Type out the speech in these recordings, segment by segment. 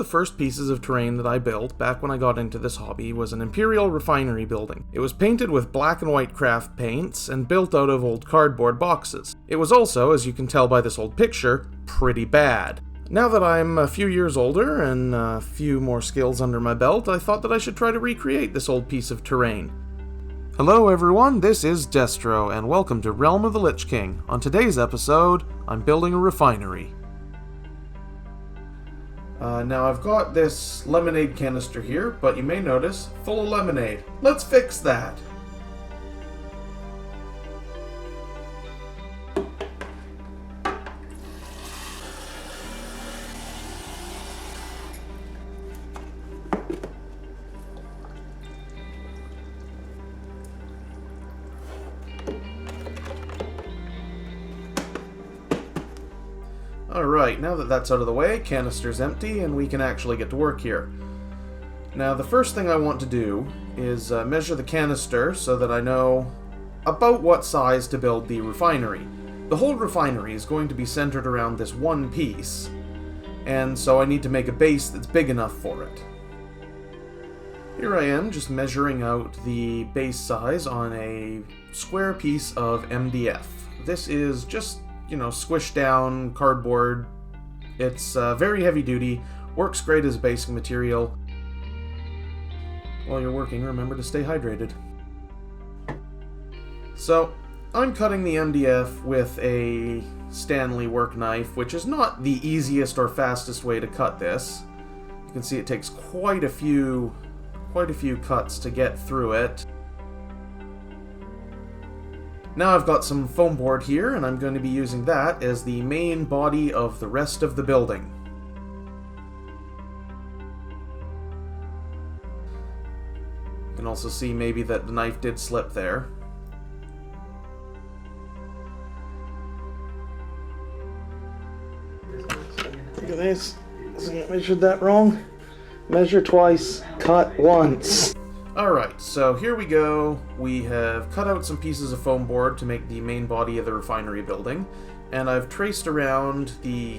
first pieces of terrain that I built back when I got into this hobby was an Imperial Refinery building. It was painted with black and white craft paints and built out of old cardboard boxes. It was also, as you can tell by this old picture, pretty bad. Now that I'm a few years older and a few more skills under my belt, I thought that I should try to recreate this old piece of terrain. Hello everyone, this is Destro, and welcome to Realm of the Lich King. On today's episode, I'm building a refinery. Now I've got this lemonade canister here, but you may notice, full of lemonade. Let's fix that! Alright, now that that's out of the way, canister's empty, and we can actually get to work here. Now, the first thing I want to do is measure the canister so that I know about what size to build the refinery. The whole refinery is going to be centered around this one piece, and so I need to make a base that's big enough for it. Here I am, just measuring out the base size on a square piece of MDF. This is just squished down cardboard. It's very heavy duty, works great as a basic material. While you're working, remember to stay hydrated. So, I'm cutting the MDF with a Stanley work knife, which is not the easiest or fastest way to cut this. You can see it takes quite a few cuts to get through it. Now I've got some foam board here, and I'm going to be using that as the main body of the rest of the building. You can also see maybe that the knife did slip there. Look at this. I measured that wrong. Measure twice, cut once. Alright, so here we go. We have cut out some pieces of foam board to make the main body of the refinery building, and I've traced around the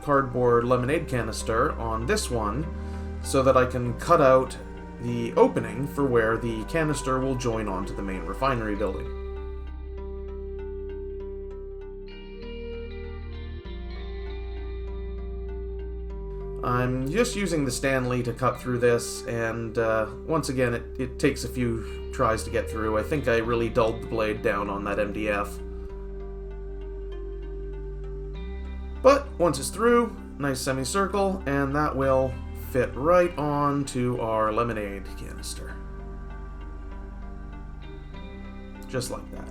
cardboard lemonade canister on this one so that I can cut out the opening for where the canister will join onto the main refinery building. I'm just using the Stanley to cut through this, and once again, it takes a few tries to get through. I think I really dulled the blade down on that MDF. But once it's through, nice semicircle, and that will fit right onto our lemonade canister. Just like that.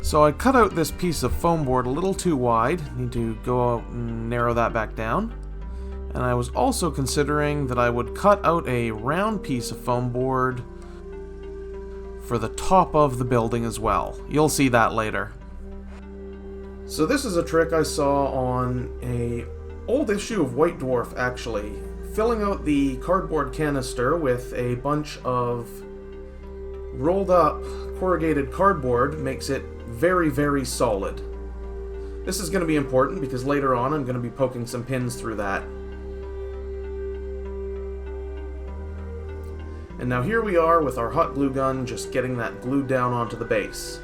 So I cut out this piece of foam board a little too wide, need to go out and narrow that back down. And I was also considering that I would cut out a round piece of foam board for the top of the building as well. You'll see that later. So this is a trick I saw on an old issue of White Dwarf, actually. Filling out the cardboard canister with a bunch of rolled up corrugated cardboard makes it very, very solid. This is going to be important because later on I'm going to be poking some pins through that. And now here we are with our hot glue gun just getting that glued down onto the base.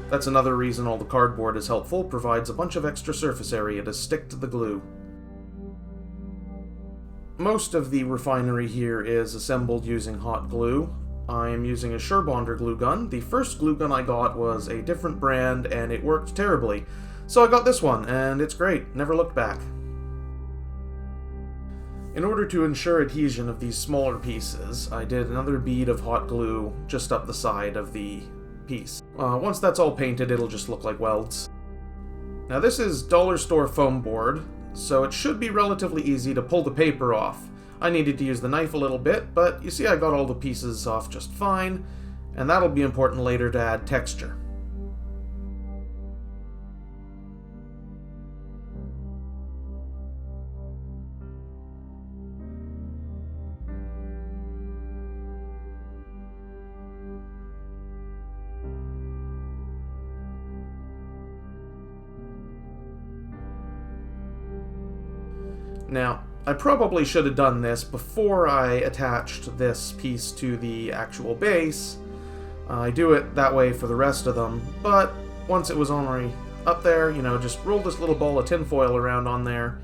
That's another reason all the cardboard is helpful, provides a bunch of extra surface area to stick to the glue. Most of the refinery here is assembled using hot glue. I'm using a Surebonder glue gun. The first glue gun I got was a different brand and it worked terribly. So I got this one and it's great. Never looked back. In order to ensure adhesion of these smaller pieces, I did another bead of hot glue just up the side of the piece. Once that's all painted, it'll just look like welds. Now this is dollar store foam board, so it should be relatively easy to pull the paper off. I needed to use the knife a little bit, but you see I got all the pieces off just fine, and that'll be important later to add texture. Now, I probably should have done this before I attached this piece to the actual base. I do it that way for the rest of them, but once it was already up there, you know, just roll this little ball of tinfoil around on there,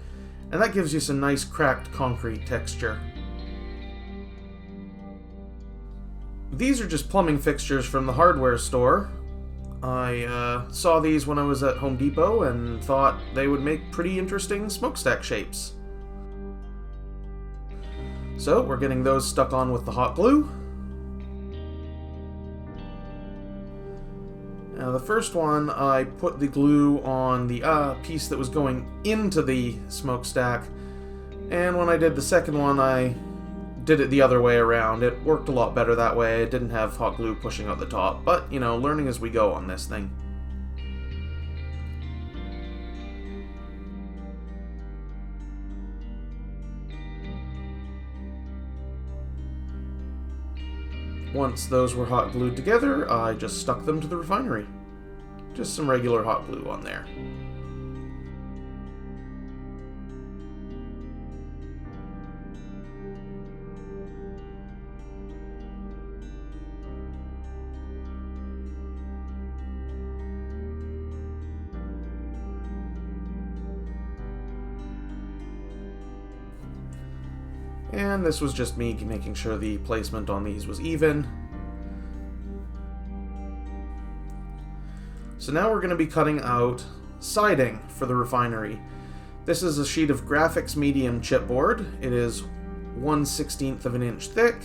and that gives you some nice cracked concrete texture. These are just plumbing fixtures from the hardware store. I saw these when I was at Home Depot and thought they would make pretty interesting smokestack shapes. So we're getting those stuck on with the hot glue. Now the first one, I put the glue on the piece that was going into the smokestack, and when I did the second one, I did it the other way around. It worked a lot better that way. It didn't have hot glue pushing out the top, but, you know, learning as we go on this thing. Once those were hot glued together, I just stuck them to the refinery. Just some regular hot glue on there. And this was just me making sure the placement on these was even. So now we're going to be cutting out siding for the refinery. This is a sheet of graphics medium chipboard. It is 1/16 of an inch thick.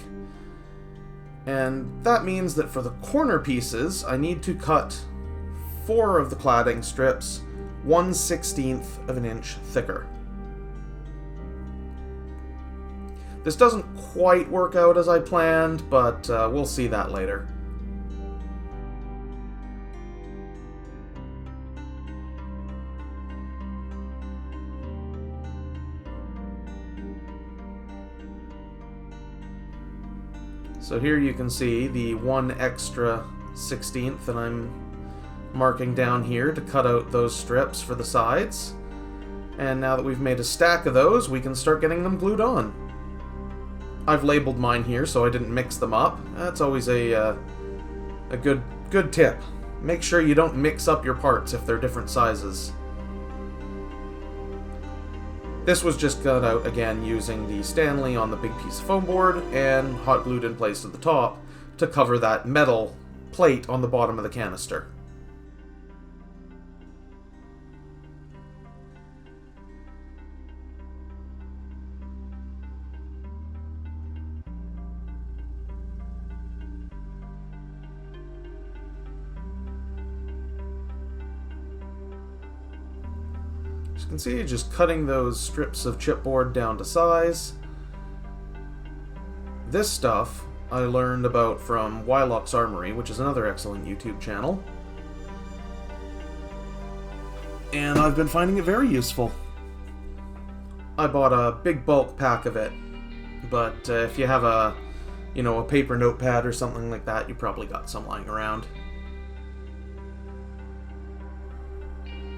And that means that for the corner pieces, I need to cut 4 of the cladding strips 1/16 of an inch thicker. This doesn't quite work out as I planned, but we'll see that later. So here you can see the 1 extra 16th that I'm marking down here to cut out those strips for the sides. And now that we've made a stack of those, we can start getting them glued on. I've labeled mine here so I didn't mix them up. That's always a good tip. Make sure you don't mix up your parts if they're different sizes. This was just cut out again using the Stanley on the big piece of foam board and hot glued in place at the top to cover that metal plate on the bottom of the canister. As you can see, just cutting those strips of chipboard down to size. This stuff I learned about from Wylock's Armory, which is another excellent YouTube channel. And I've been finding it very useful. I bought a big bulk pack of it, but if you have a paper notepad or something like that, you probably got some lying around.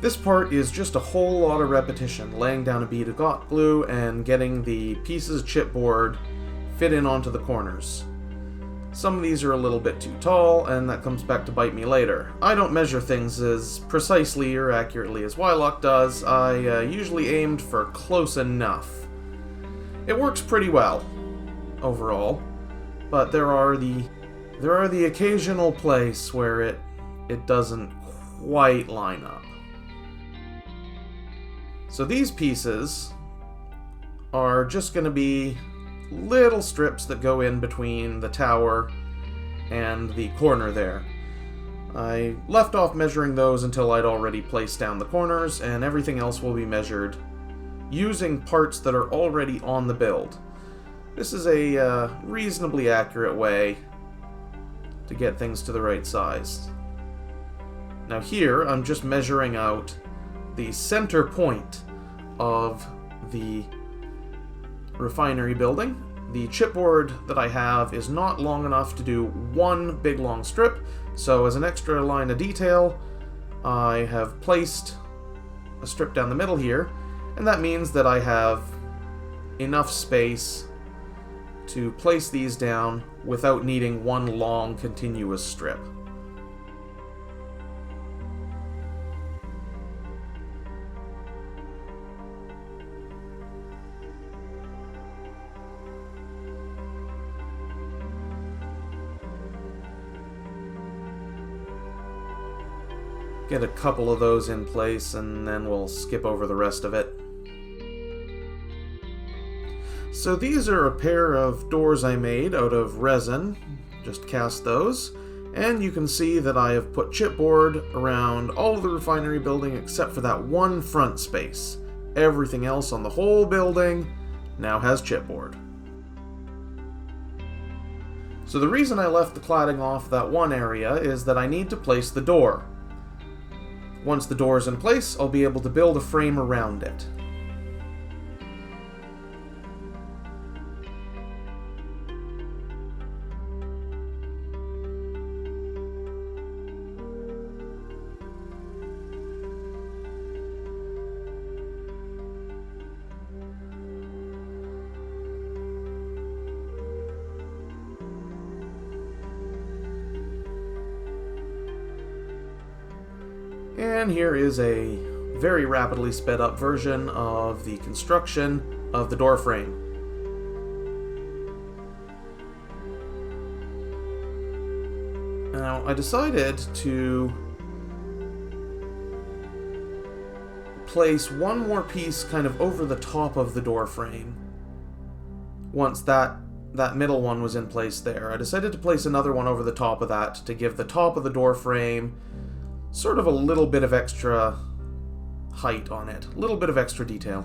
This part is just a whole lot of repetition, laying down a bead of hot glue and getting the pieces of chipboard fit in onto the corners. Some of these are a little bit too tall, and that comes back to bite me later. I don't measure things as precisely or accurately as Wylock does. I usually aimed for close enough. It works pretty well, overall, but there are the occasional place where it doesn't quite line up. So these pieces are just going to be little strips that go in between the tower and the corner there. I left off measuring those until I'd already placed down the corners, and everything else will be measured using parts that are already on the build. This is a reasonably accurate way to get things to the right size. Now here, I'm just measuring out the center point of the refinery building. The chipboard that I have is not long enough to do one big long strip, so as an extra line of detail, I have placed a strip down the middle here, and that means that I have enough space to place these down without needing one long continuous strip. Get a couple of those in place, and then we'll skip over the rest of it. So these are a pair of doors I made out of resin. Just cast those. And you can see that I have put chipboard around all of the refinery building except for that one front space. Everything else on the whole building now has chipboard. So the reason I left the cladding off that one area is that I need to place the door. Once the door is in place, I'll be able to build a frame around it. And here is a very rapidly sped up version of the construction of the door frame. Now, I decided to place one more piece kind of over the top of the door frame. Once that middle one was in place there, I decided to place another one over the top of that to give the top of the door frame sort of a little bit of extra height on it, a little bit of extra detail.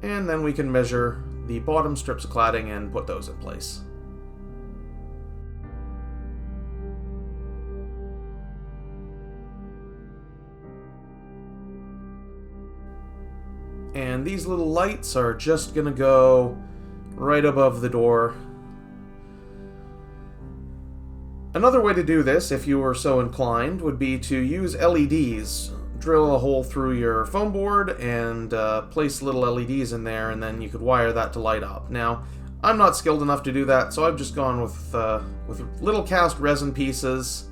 And then we can measure the bottom strips of cladding and put those in place. And these little lights are just gonna go right above the door. Another way to do this, if you were so inclined, would be to use LEDs. Drill a hole through your foam board and place little LEDs in there, and then you could wire that to light up. Now, I'm not skilled enough to do that, so I've just gone with little cast resin pieces,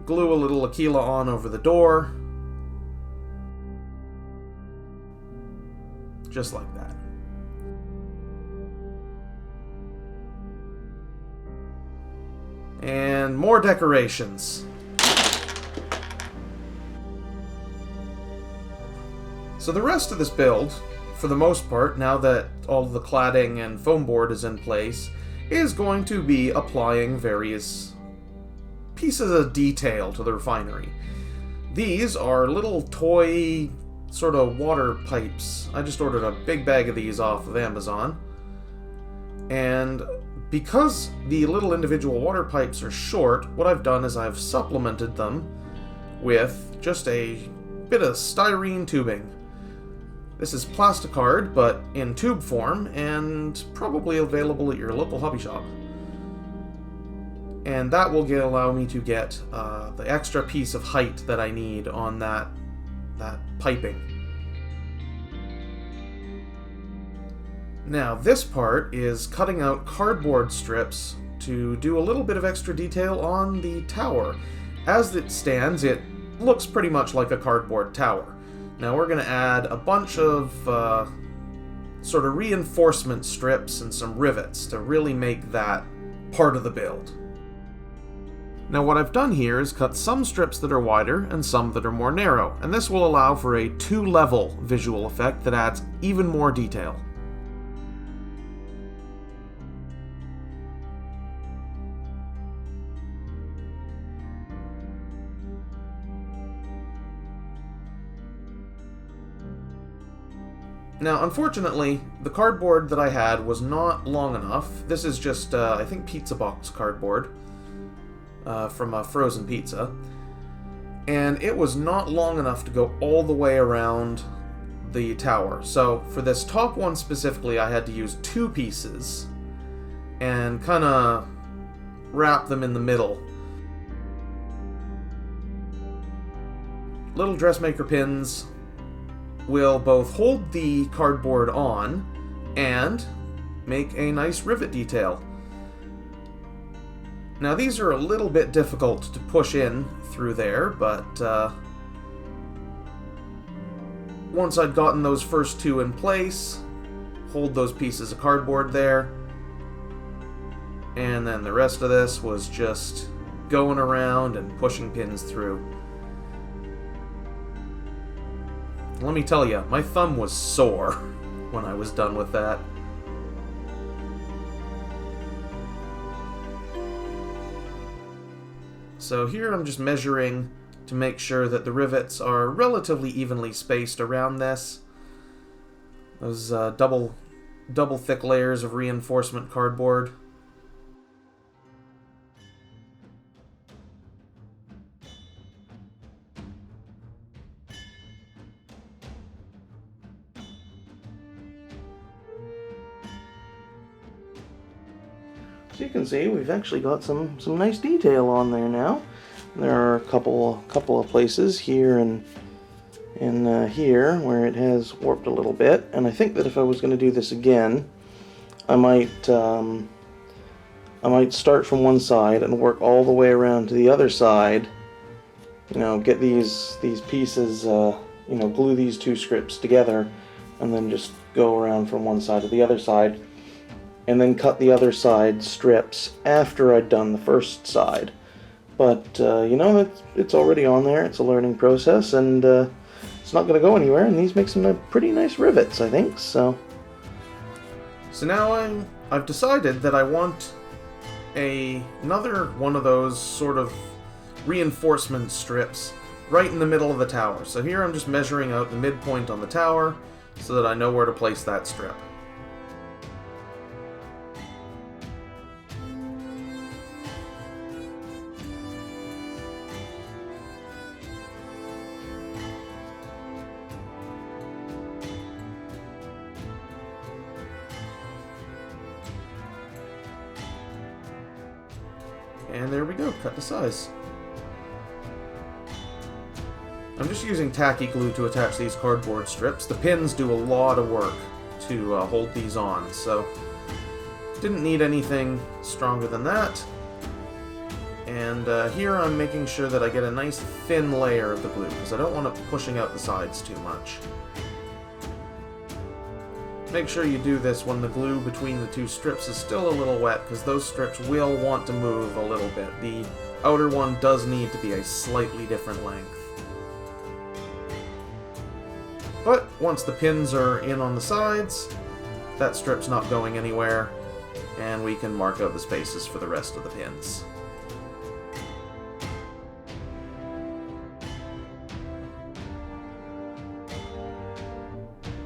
glue a little Aquila on over the door, just like that. And more decorations. So the rest of this build, for the most part, now that all the cladding and foam board is in place, is going to be applying various pieces of detail to the refinery. These are little toy sort of water pipes. I just ordered a big bag of these off of Amazon. And because the little individual water pipes are short, what I've done is I've supplemented them with just a bit of styrene tubing. This is plasticard, but in tube form, and probably available at your local hobby shop. And that will allow me to get the extra piece of height that I need on that piping. Now, this part is cutting out cardboard strips to do a little bit of extra detail on the tower. As it stands, it looks pretty much like a cardboard tower. Now we're going to add a bunch of sort of reinforcement strips and some rivets to really make that part of the build. Now what I've done here is cut some strips that are wider and some that are more narrow, and this will allow for a two-level visual effect that adds even more detail. Now, unfortunately, the cardboard that I had was not long enough. This is just, I think, pizza box cardboard from a frozen pizza. And it was not long enough to go all the way around the tower. So, for this top one specifically, I had to use two pieces and kind of wrap them in the middle. Little dressmaker pins will both hold the cardboard on and make a nice rivet detail. Now these are a little bit difficult to push in through there, but once I'd gotten those first two in place, hold those pieces of cardboard there, and then the rest of this was just going around and pushing pins through. Let me tell you, my thumb was sore when I was done with that. So here I'm just measuring to make sure that the rivets are relatively evenly spaced around this. Those double thick layers of reinforcement cardboard. So you can see we've actually got some nice detail on there now. There are a couple of places here and here where it has warped a little bit, and I think that if I was going to do this again, I might start from one side and work all the way around to the other side. You know, get these pieces, you know, glue these two strips together, and then just go around from one side to the other side. And then cut the other side strips after I'd done the first side. But, you know, it's already on there, it's a learning process, and it's not going to go anywhere, and these make some pretty nice rivets, I think, so... So now I've decided that I want another one of those sort of reinforcement strips right in the middle of the tower. So here I'm just measuring out the midpoint on the tower so that I know where to place that strip. And there we go, cut to size. I'm just using tacky glue to attach these cardboard strips. The pins do a lot of work to hold these on, so didn't need anything stronger than that. And here I'm making sure that I get a nice thin layer of the glue, because I don't want it pushing out the sides too much. Make sure you do this when the glue between the two strips is still a little wet, because those strips will want to move a little bit. The outer one does need to be a slightly different length. But once the pins are in on the sides, that strip's not going anywhere, and we can mark out the spaces for the rest of the pins.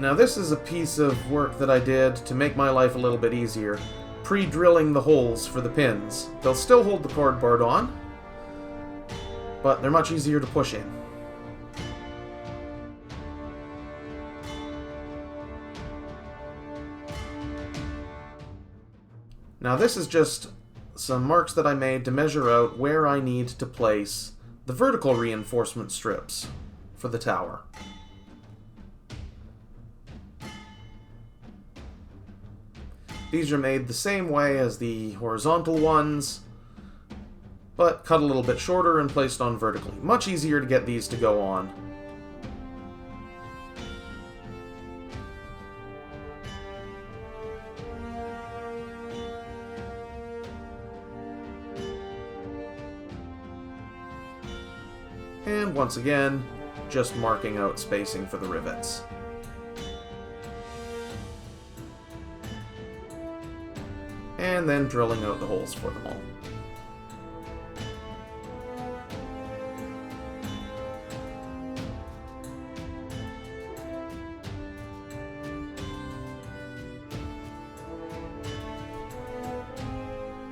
Now this is a piece of work that I did to make my life a little bit easier, pre-drilling the holes for the pins. They'll still hold the cardboard on, but they're much easier to push in. Now this is just some marks that I made to measure out where I need to place the vertical reinforcement strips for the tower. These are made the same way as the horizontal ones, but cut a little bit shorter and placed on vertically. Much easier to get these to go on. And once again, just marking out spacing for the rivets. And then drilling out the holes for them all.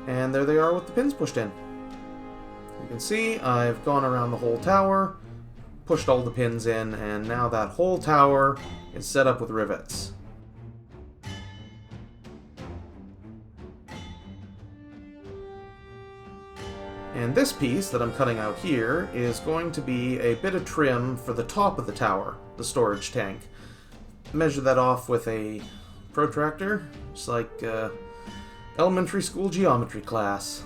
And there they are with the pins pushed in. You can see I've gone around the whole tower, pushed all the pins in, and now that whole tower is set up with rivets. And this piece that I'm cutting out here is going to be a bit of trim for the top of the tower, the storage tank. measure that off with a protractor. It's like elementary school geometry class.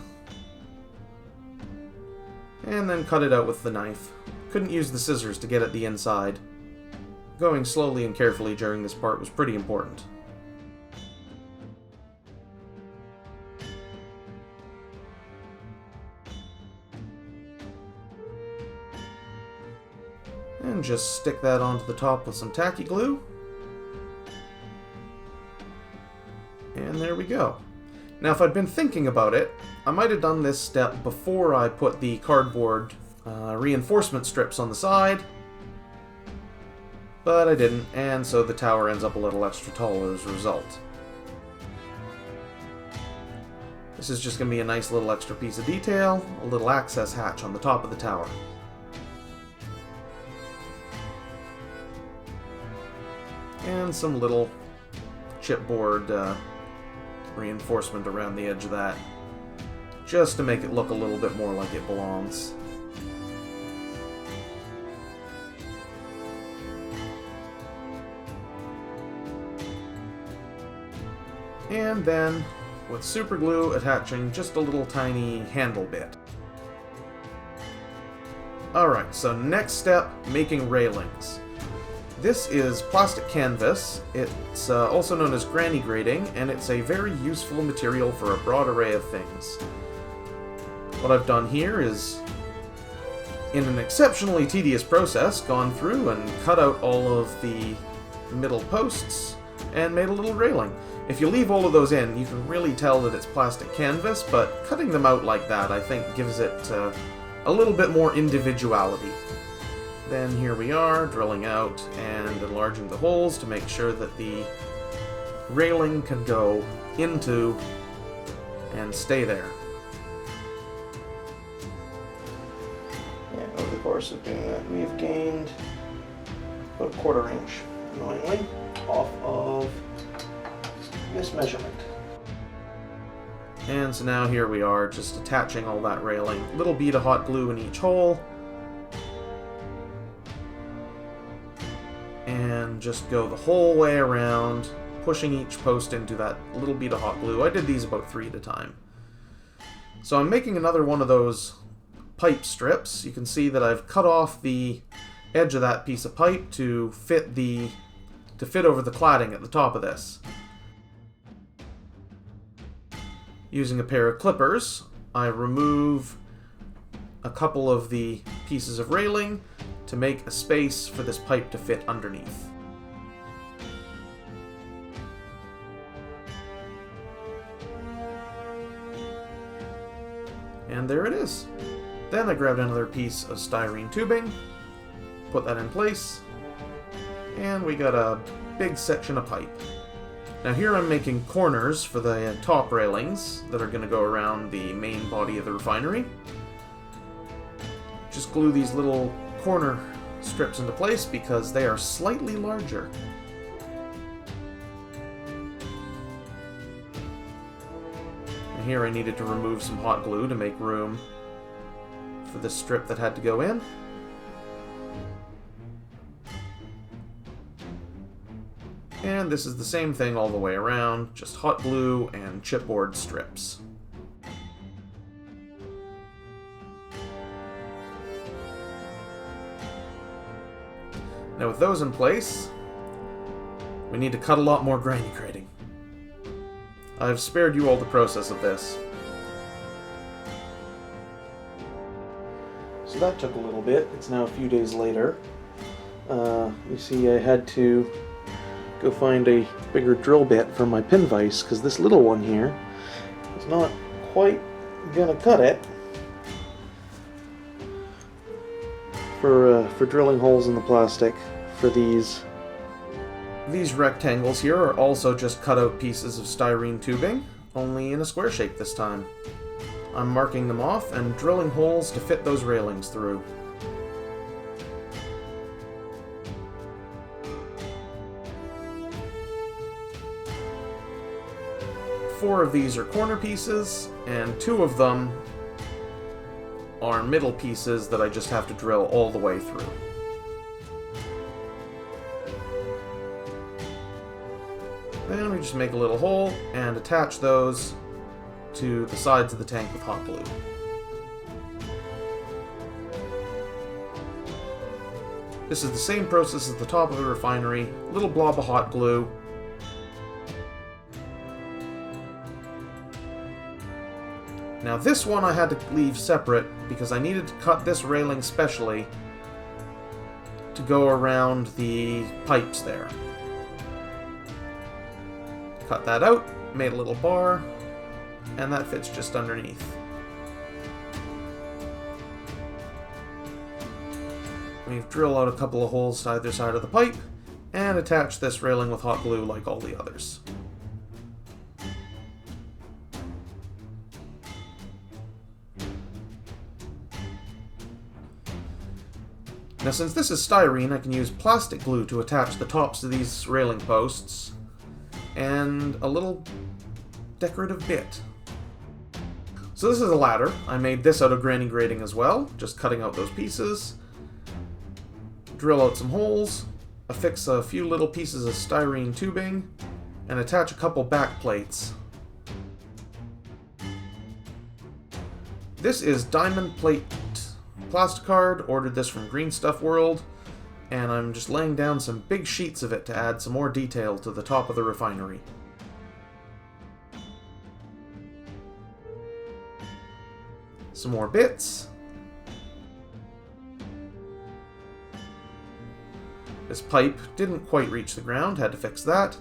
And then cut it out with the knife. Couldn't use the scissors to get at the inside. Going slowly and carefully during this part was pretty important. And just stick that onto the top with some tacky glue. And there we go. Now, if I'd been thinking about it, I might have done this step before I put the cardboard reinforcement strips on the side, but I didn't, and so the tower ends up a little extra tall as a result. This is just going to be a nice little extra piece of detail, a little access hatch on the top of the tower. And some little chipboard reinforcement around the edge of that, just to make it look a little bit more like it belongs. And then, with super glue, attaching just a little tiny handle bit. Alright, so next step, making railings. This is plastic canvas. It's also known as granny grating, and it's a very useful material for a broad array of things. What I've done here is, in an exceptionally tedious process, gone through and cut out all of the middle posts and made a little railing. If you leave all of those in, you can really tell that it's plastic canvas, but cutting them out like that, I think, gives it a little bit more individuality. Then here we are, drilling out and enlarging the holes to make sure that the railing can go into and stay there. And over the course of doing that, we've gained about a 1/4 inch, annoyingly, off of this measurement. And so now here we are, just attaching all that railing. Little bead of hot glue in each hole. And just go the whole way around, pushing each post into that little bead of hot glue. I did these about 3 at a time. So I'm making another one of those pipe strips. You can see that I've cut off the edge of that piece of pipe to fit over the cladding at the top of this. Using a pair of clippers, I remove a couple of the pieces of railing to make a space for this pipe to fit underneath. And there it is. Then I grabbed another piece of styrene tubing, put that in place, and we got a big section of pipe. Now here I'm making corners for the top railings that are going to go around the main body of the refinery. Just glue these little corner strips into place because they are slightly larger. And here I needed to remove some hot glue to make room for this strip that had to go in. And this is the same thing all the way around, just hot glue and chipboard strips. Now with those in place, we need to cut a lot more granny grating. I've spared you all the process of this. So that took a little bit. It's now a few days later. You see I had to go find a bigger drill bit for my pin vise, because this little one here is not quite gonna cut it for drilling holes in the plastic for these. These rectangles here are also just cut out pieces of styrene tubing, only in a square shape this time. I'm marking them off and drilling holes to fit those railings through. Four of these are corner pieces, and 2 of them are middle pieces that I just have to drill all the way through. Then we just make a little hole and attach those to the sides of the tank with hot glue. This is the same process as the top of the refinery, a little blob of hot glue. Now this one I had to leave separate because I needed to cut this railing specially to go around the pipes there. Cut that out, made a little bar, and that fits just underneath. We've drilled out a couple of holes to either side of the pipe, and attached this railing with hot glue like all the others. Now since this is styrene, I can use plastic glue to attach the tops of these railing posts, and a little decorative bit. So this is a ladder. I made this out of granny grating as well, just cutting out those pieces. Drill out some holes, affix a few little pieces of styrene tubing, and attach a couple back plates. This is diamond plate plasticard, ordered this from Green Stuff World, and I'm just laying down some big sheets of it to add some more detail to the top of the refinery. Some more bits. This pipe didn't quite reach the ground, had to fix that.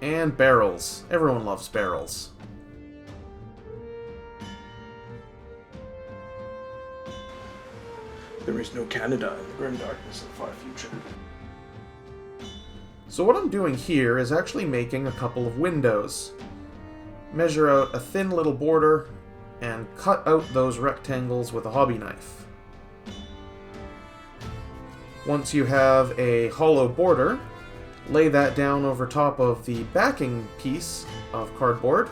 And barrels. Everyone loves barrels. There is no Canada in the grim darkness of the far future. So what I'm doing here is actually making a couple of windows. Measure out a thin little border and cut out those rectangles with a hobby knife. Once you have a hollow border, lay that down over top of the backing piece of cardboard.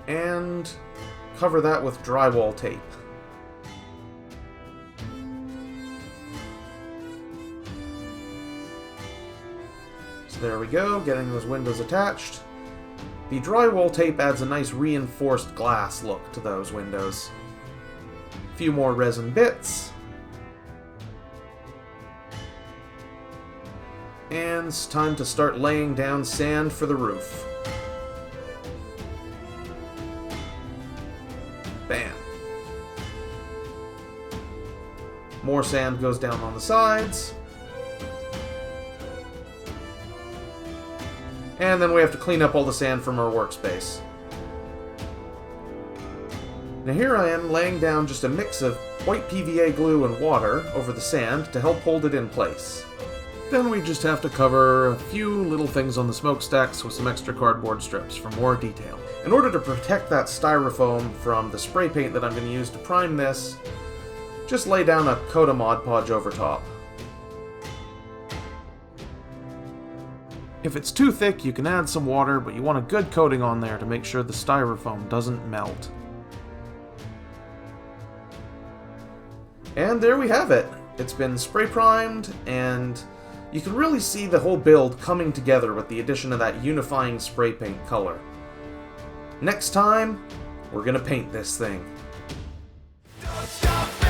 And cover that with drywall tape. So there we go, getting those windows attached. The drywall tape adds a nice reinforced glass look to those windows. A few more resin bits. And it's time to start laying down sand for the roof. Bam. More sand goes down on the sides. And then we have to clean up all the sand from our workspace. Now here I am laying down just a mix of white PVA glue and water over the sand to help hold it in place. Then we just have to cover a few little things on the smokestacks with some extra cardboard strips for more detail. In order to protect that styrofoam from the spray paint that I'm going to use to prime this, just lay down a coat of Mod Podge over top. If it's too thick, you can add some water, but you want a good coating on there to make sure the styrofoam doesn't melt. And there we have it. It's been spray primed, and you can really see the whole build coming together with the addition of that unifying spray paint color. Next time, we're gonna paint this thing. Don't stop.